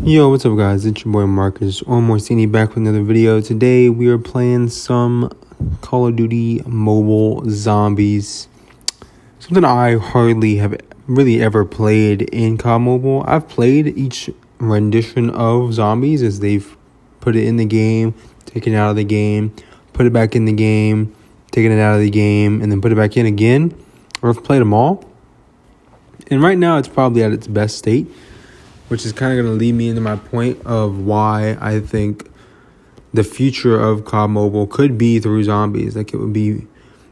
Yo, what's up guys, it's your boy Marcus or Morsini back with another video. Today we are playing some Call of Duty Mobile Zombies. Something I hardly have really ever played in CoD Mobile. I've played each rendition of Zombies as they've put it in the game, taken it out of the game, put it back in the game, taken it out of the game, and then put it back in again. Or I've played them all. And right now it's probably at its best state, which is kind of going to lead me into my point of why I think the future of CoD Mobile could be through zombies. Like, it would be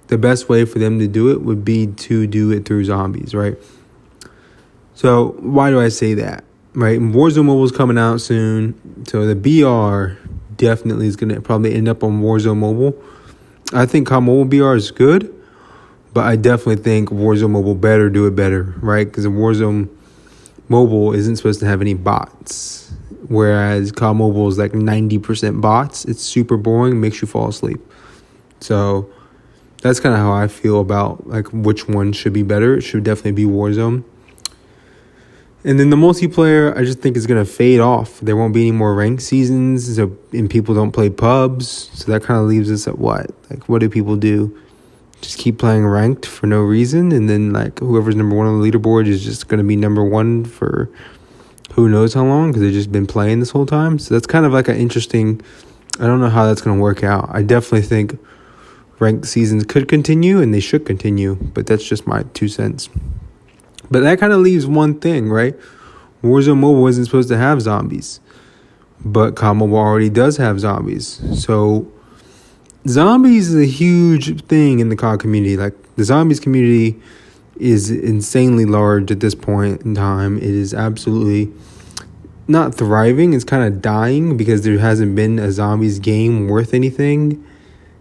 the best way for them to do it would be to do it through zombies, right? So why do I say that, right? Warzone Mobile is coming out soon, so the BR definitely is going to probably end up on Warzone Mobile. I think CoD Mobile BR is good, but I definitely think Warzone Mobile better do it better, right? Because Warzone Mobile isn't supposed to have any bots, whereas CoD Mobile is like 90% bots. It's super boring, makes you fall asleep. So that's kind of how I feel about like which one should be better. It should definitely be Warzone. And then the multiplayer, I just think is going to fade off. There won't be any more ranked seasons, and people don't play pubs. So that kind of leaves us at what? Like, what do people do? Just keep playing ranked for no reason, and then like whoever's number one on the leaderboard is just going to be number one for who knows how long, because they've just been playing this whole time. So that's kind of like an interesting, I don't know how that's going to work out. I definitely think ranked seasons could continue, and they should continue, but that's just my 2 cents. But that kind of leaves one thing, right? Warzone Mobile isn't supposed to have zombies, but CoD Mobile already does have zombies. So zombies is a huge thing in the CoD community. Like, the zombies community is insanely large at this point in time. It is absolutely not thriving. It's kind of dying because there hasn't been a zombies game worth anything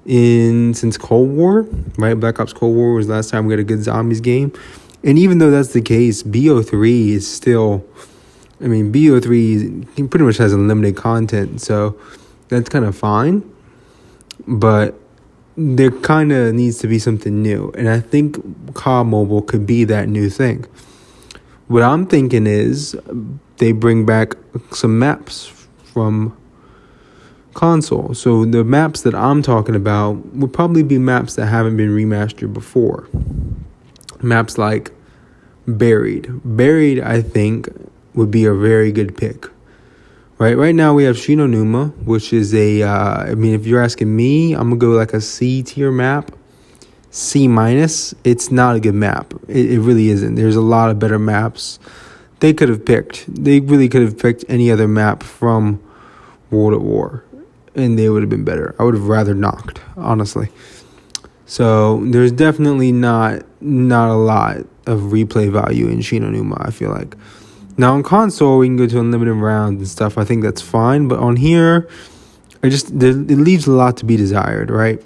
since Cold War, right? Black Ops Cold War was the last time we got a good zombies game. And even though that's the case, BO3 is still, BO3 pretty much has unlimited content, so that's kind of fine. But there kind of needs to be something new. And I think CoD Mobile could be that new thing. What I'm thinking is they bring back some maps from console. So the maps that I'm talking about would probably be maps that haven't been remastered before. Maps like Buried. Buried, I think, would be a very good pick. Right now we have Shinonuma, which is if you're asking me, I'm going to go like a C tier map. C-. It's not a good map. It really isn't. There's a lot of better maps they could have picked. They really could have picked any other map from World at War, and they would have been better. I would have rather knocked, honestly. So there's definitely not a lot of replay value in Shinonuma, I feel like. Now on console, we can go to unlimited rounds and stuff. I think that's fine. But on here, it leaves a lot to be desired, right?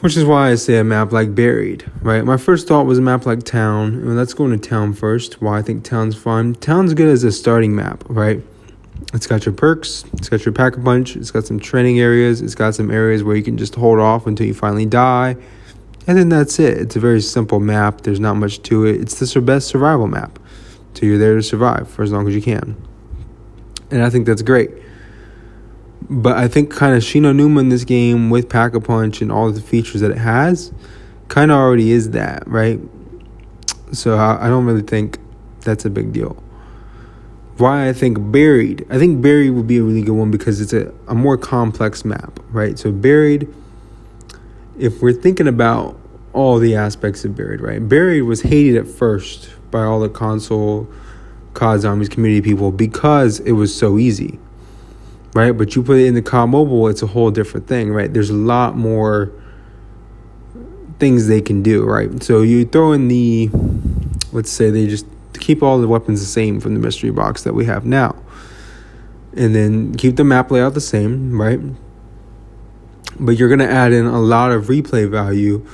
Which is why I say a map like Buried, right? My first thought was a map like Town. And let's go into Town first. Why I think Town's fun. Town's good as a starting map, right? It's got your perks. It's got your pack-a-punch. It's got some training areas. It's got some areas where you can just hold off until you finally die. And then that's it. It's a very simple map. There's not much to it. It's the best survival map. So you're there to survive for as long as you can. And I think that's great. But I think kind of Shinonuma in this game with Pack-a-Punch and all of the features that it has kind of already is that, right? So I don't really think that's a big deal. Why I think Buried would be a really good one because it's a more complex map, right? So Buried, if we're thinking about all the aspects of Buried, right? Buried was hated at first by all the console CoD Zombies community people because it was so easy, right? But you put it in the CoD Mobile, it's a whole different thing, right? There's a lot more things they can do, right? So you throw in let's say they just keep all the weapons the same from the mystery box that we have now, and then keep the map layout the same, right? But you're going to add in a lot of replay value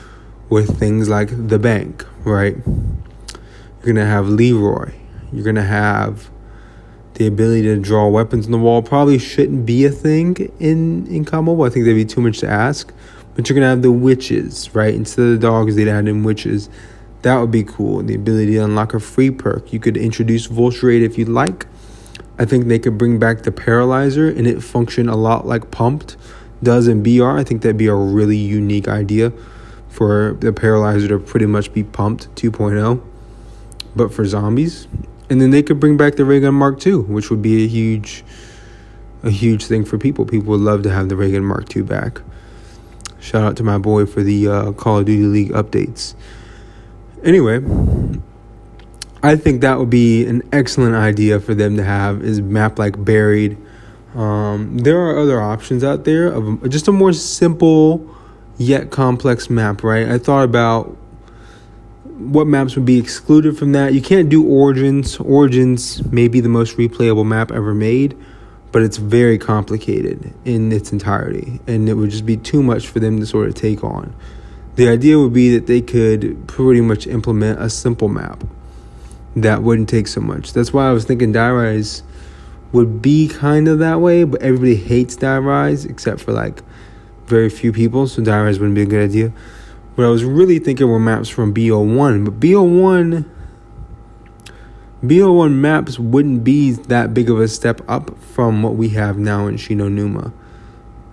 with things like the bank, right? You're going to have Leroy. You're going to have the ability to draw weapons on the wall. Probably shouldn't be a thing in CoD Mobile. I think that'd be too much to ask. But you're going to have the witches, right? Instead of the dogs, they'd add in witches. That would be cool. The ability to unlock a free perk. You could introduce Vulture Raid if you'd like. I think they could bring back the paralyzer and it function a lot like pumped does in BR. I think that'd be a really unique idea for the paralyzer to pretty much be pumped 2.0, but for zombies. And then they could bring back the ray gun Mark II, which would be a huge thing for people. People would love to have the ray gun Mark II back. Shout out to my boy for the Call of Duty League updates. Anyway, I think that would be an excellent idea for them to have, is map like Buried. There are other options out there of just a more simple yet complex map, right? I thought about what maps would be excluded from that. You can't do Origins. Origins may be the most replayable map ever made, but it's very complicated in its entirety, and it would just be too much for them to sort of take on. The idea would be that they could pretty much implement a simple map that wouldn't take so much. That's why I was thinking Die Rise would be kind of that way, but everybody hates Die Rise except for like very few people, so Die Rise wouldn't be a good idea. But I was really thinking were maps from BO1, but BO1 maps wouldn't be that big of a step up from what we have now in Shino Numa.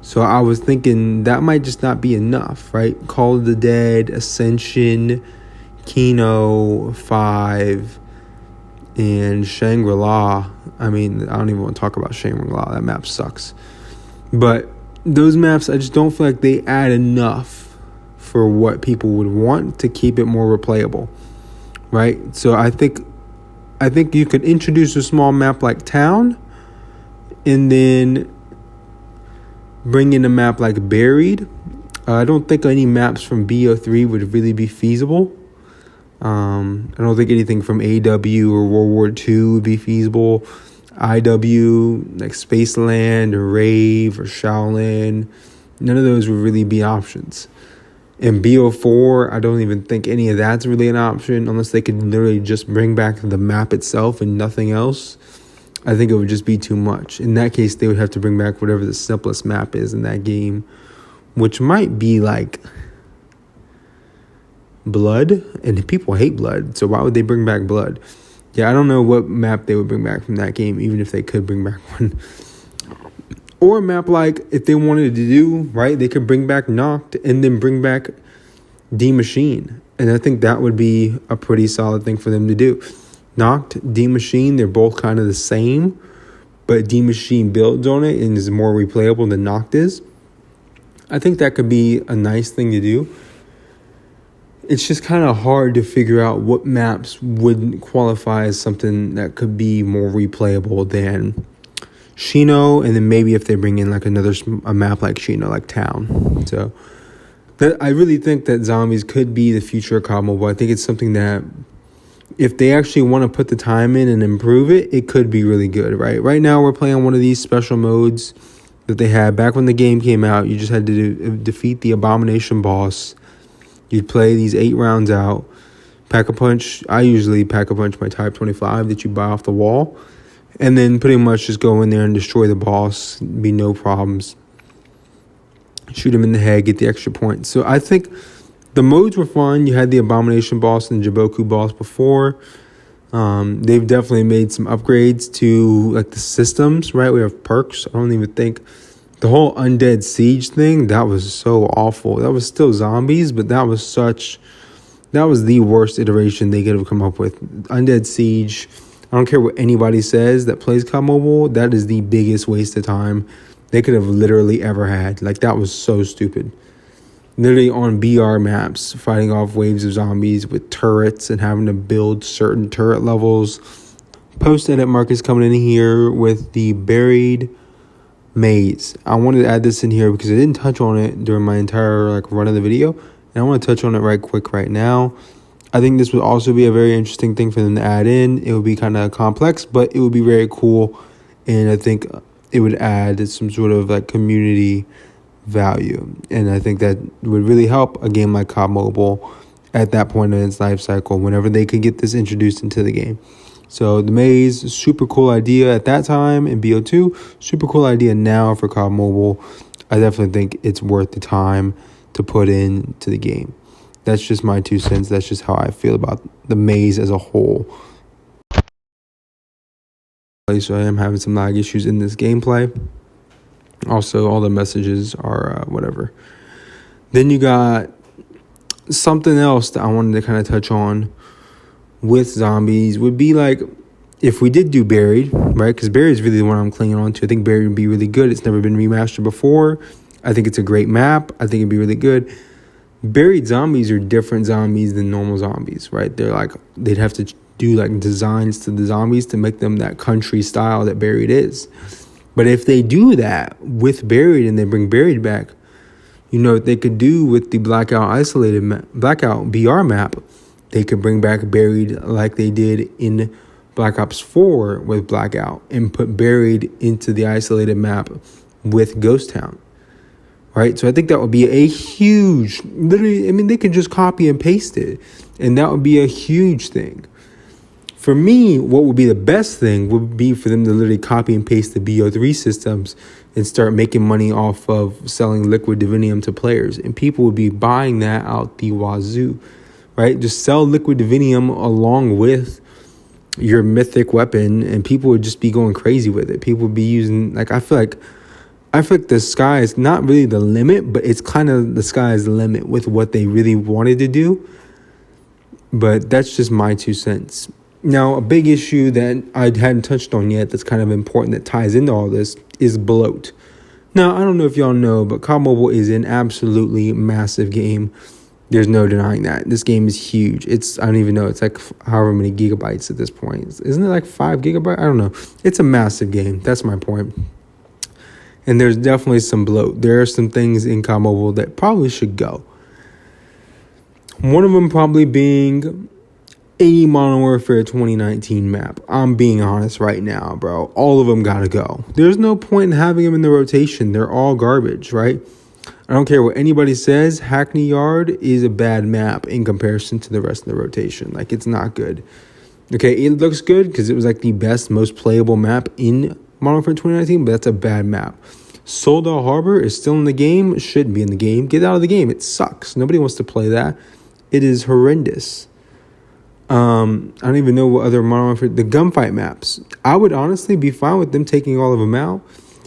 So I was thinking that might just not be enough, right? Call of the Dead, Ascension, Kino 5, and Shangri-La. I mean, I don't even want to talk about Shangri-La. That map sucks. But those maps, I just don't feel like they add enough for what people would want to keep it more replayable, right? So I think you could introduce a small map like Town, and then bring in a map like Buried. I don't think any maps from BO3 would really be feasible. I don't think anything from AW or World War II would be feasible. IW, like Spaceland or Rave or Shaolin, none of those would really be options. In BO4, I don't even think any of that's really an option unless they could literally just bring back the map itself and nothing else. I think it would just be too much. In that case, they would have to bring back whatever the simplest map is in that game, which might be like Blood, and people hate Blood, so why would they bring back Blood? Yeah, I don't know what map they would bring back from that game, even if they could bring back one. Or a map like, if they wanted to do, right, they could bring back Knocked and then bring back D Machine. And I think that would be a pretty solid thing for them to do. Knocked, D Machine, they're both kind of the same, but D Machine builds on it and is more replayable than Knocked is. I think that could be a nice thing to do. It's just kind of hard to figure out what maps would qualify as something that could be more replayable than Shino, and then maybe if they bring in like a map like Shino, like Town. So I really think that zombies could be the future of CoD Mobile. I think it's something that if they actually want to put the time in and improve it, it could be really good, right? Right now we're playing one of these special modes that they had back when the game came out. You just had to defeat the Abomination boss. You'd play these 8 rounds out. Pack-a-punch. I usually pack-a-punch my Type 25 that you buy off the wall. And then pretty much just go in there and destroy the boss. Be no problems. Shoot him in the head, get the extra points. So I think the modes were fun. You had the Abomination boss and the Jiboku boss before. They've definitely made some upgrades to like the systems, right? We have perks. I don't even think... The whole Undead Siege thing, that was so awful. That was still zombies, but that was the worst iteration they could have come up with. Undead Siege, I don't care what anybody says that plays CoD Mobile, that is the biggest waste of time they could have literally ever had. Like, that was so stupid. Literally on BR maps, fighting off waves of zombies with turrets and having to build certain turret levels. Post-edit Marcus coming in here with the Buried maze. I wanted to add this in here because I didn't touch on it during my entire run of the video, and I want to touch on it right quick right now. I think this would also be a very interesting thing for them to add in. It would be kind of complex, but it would be very cool, and I think it would add some sort of community value, and I think that would really help a game like CoD Mobile at that point in its life cycle whenever they could get this introduced into the game. So the maze, super cool idea at that time in BO2, super cool idea now for CoD Mobile. I definitely think it's worth the time to put into the game. That's just my 2 cents. That's just how I feel about the maze as a whole. so I am having some lag issues in this gameplay. Also, all the messages are whatever. Then you got something else that I wanted to kind of touch on with zombies would be like if we did do Buried, right? Because Buried is really the one I'm clinging on to. I think Buried would be really good. It's never been remastered before. I think it's a great map. I think it'd be really good. Buried zombies are different zombies than normal zombies, right? They're like, they'd have to do like designs to the zombies to make them that country style that Buried is. But if they do that with Buried and they bring Buried back, you know what they could do with the Blackout BR map? They could bring back Buried like they did in Black Ops 4 with Blackout and put Buried into the isolated map with Ghost Town. Right? So I think that would be a huge, literally, I mean, they could just copy and paste it. And that would be a huge thing. For me, what would be the best thing would be for them to literally copy and paste the BO3 systems and start making money off of selling liquid divinium to players. And people would be buying that out the wazoo, right? Just sell liquid divinium along with your mythic weapon and people would just be going crazy with it. People would be using, like, I feel like the sky is not really the limit, but it's kind of the sky's the limit with what they really wanted to do. But that's just my 2 cents. Now, a big issue that I hadn't touched on yet that's kind of important that ties into all this is bloat. Now, I don't know if y'all know, but CoD Mobile is an absolutely massive game. There's no denying that. This game is huge. I don't even know. It's like however many gigabytes at this point. Isn't it like 5 gigabytes? I don't know. It's a massive game. That's my point. And there's definitely some bloat. There are some things in CoD Mobile that probably should go. One of them probably being a Modern Warfare 2019 map. I'm being honest right now, bro. All of them gotta go. There's no point in having them in the rotation. They're all garbage, right? I don't care what anybody says. Hackney Yard is a bad map in comparison to the rest of the rotation. Like, it's not good. Okay, it looks good because it was like the best, most playable map in Modern Warfare 2019, but that's a bad map. Soldar Harbor is still in the game. Shouldn't be in the game. Get out of the game. It sucks. Nobody wants to play that. It is horrendous. I don't even know what other Modern Warfare... The gunfight maps. I would honestly be fine with them taking all of them out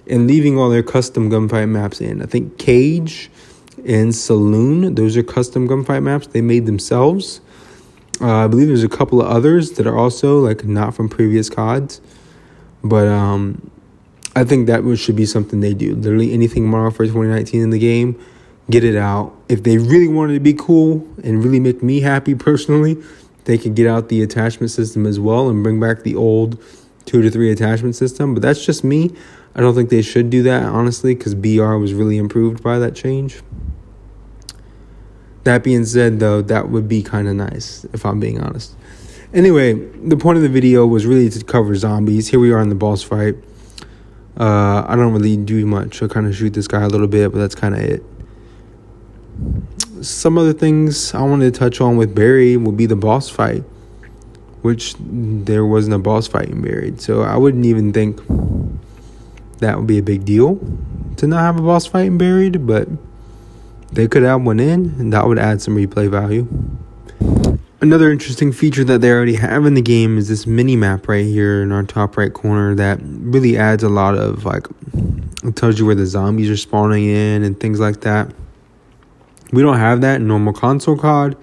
and leaving all their custom gunfight maps in. I think Cage and Saloon, those are custom gunfight maps they made themselves. I believe there's a couple of others that are also like not from previous CODs. But I think that should be something they do. Literally anything Modern Warfare 2019 in the game, get it out. If they really wanted to be cool and really make me happy personally, they could get out the attachment system as well and bring back the old 2 to 3 attachment system. But that's just me. I don't think they should do that, honestly, because BR was really improved by that change. That being said, though, that would be kind of nice, if I'm being honest. Anyway, the point of the video was really to cover zombies. Here we are in the boss fight. I don't really do much. I kind of shoot this guy a little bit, but that's kind of it. Some other things I wanted to touch on with Buried will be the boss fight, which there wasn't a boss fight in Buried. So I wouldn't even think that would be a big deal to not have a boss fight in Buried, but they could add one in, and that would add some replay value. Another interesting feature that they already have in the game is this mini map right here in our top right corner that really adds a lot of, like, it tells you where the zombies are spawning in and things like that. We don't have that in normal console COD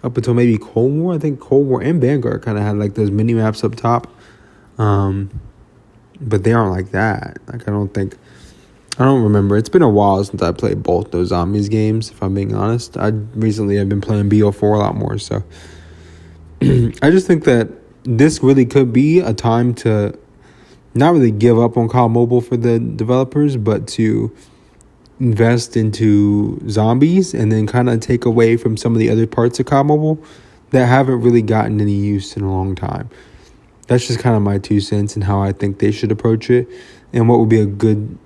up until maybe Cold War. I think Cold War and Vanguard kind of had like those mini maps up top. But they aren't like that. Like, I don't remember. It's been a while since I played both those zombies games, if I'm being honest. Recently I've been playing BO4 a lot more, so I just think that this really could be a time to not really give up on CoD Mobile for the developers, but to invest into zombies and then kind of take away from some of the other parts of CoD Mobile that haven't really gotten any use in a long time. That's just kind of my 2 cents and how I think they should approach it and what would be a good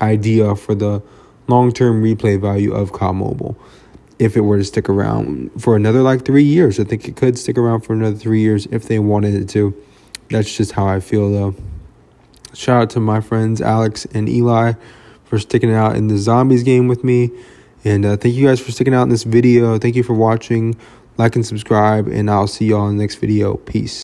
idea for the long-term replay value of CoD Mobile if it were to stick around for another like 3 years. I think it could stick around for another 3 years if they wanted it to. That's just how I feel, though. Shout out to my friends Alex and Eli for sticking out in the zombies game with me, and thank you guys for sticking out in this video. Thank you for watching. Like and subscribe, and I'll see y'all in the next video. Peace.